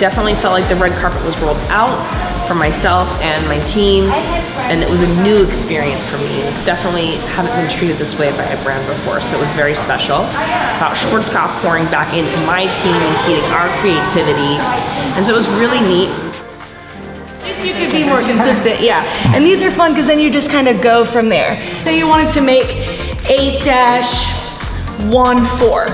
definitely felt like the red carpet was rolled out for myself and my team, and it was a new experience for me. It's definitely haven't been treated this way by a brand before, so it was very special. About Schwarzkopf pouring back into my team and feeding our creativity, and so it was really neat. You could be more consistent, yeah. And these are fun because then you just kind of go from there. So you wanted to make 8-1-4.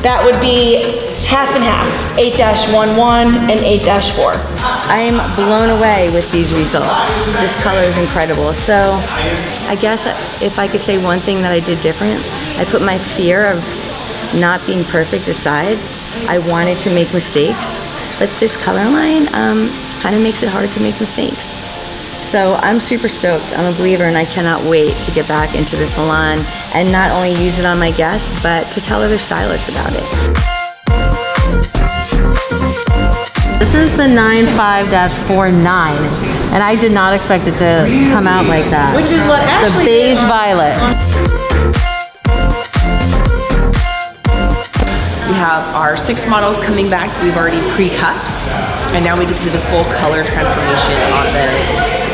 That would be half and half, 8-1-1 and 8-4. I'm blown away with these results. This color is incredible. So I guess if I could say one thing that I did different, I put my fear of not being perfect aside. I wanted to make mistakes, but this color line kind of makes it hard to make mistakes. So I'm super stoked. I'm a believer and I cannot wait to get back into the salon and not only use it on my guests, but to tell other stylists about it. This is the 95-49, and I did not expect it to come out like that. Which is what Ashlee The beige violet. We have our 6 models coming back. We've already pre-cut, and now we get to do the full color transformation on them,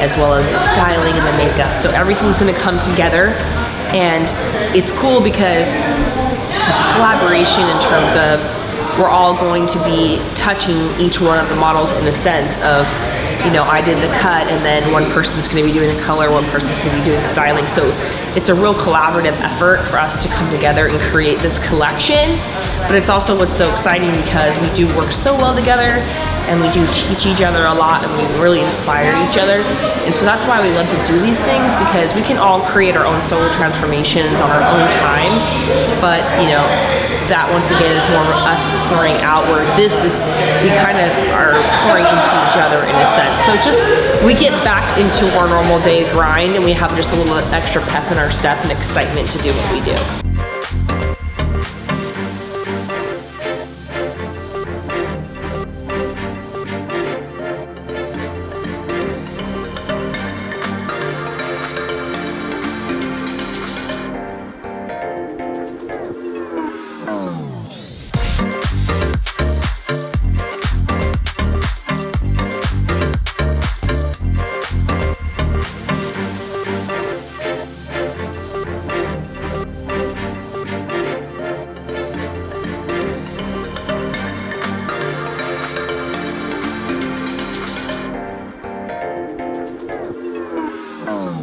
as well as the styling and the makeup. So everything's gonna come together, and it's cool because it's a collaboration in terms of we're all going to be touching each one of the models in a sense of, you know, I did the cut and then one person's gonna be doing the color, one person's gonna be doing styling. So it's a real collaborative effort for us to come together and create this collection. But it's also what's so exciting because we do work so well together and we do teach each other a lot and we really inspire each other. And so that's why we love to do these things, because we can all create our own soul transformations on our own time. But, you know, that once again is more of us pouring out, where this is, we kind of are pouring into each other in a sense. So just, we get back into our normal day grind and we have just a little extra pep in our step and excitement to do what we do.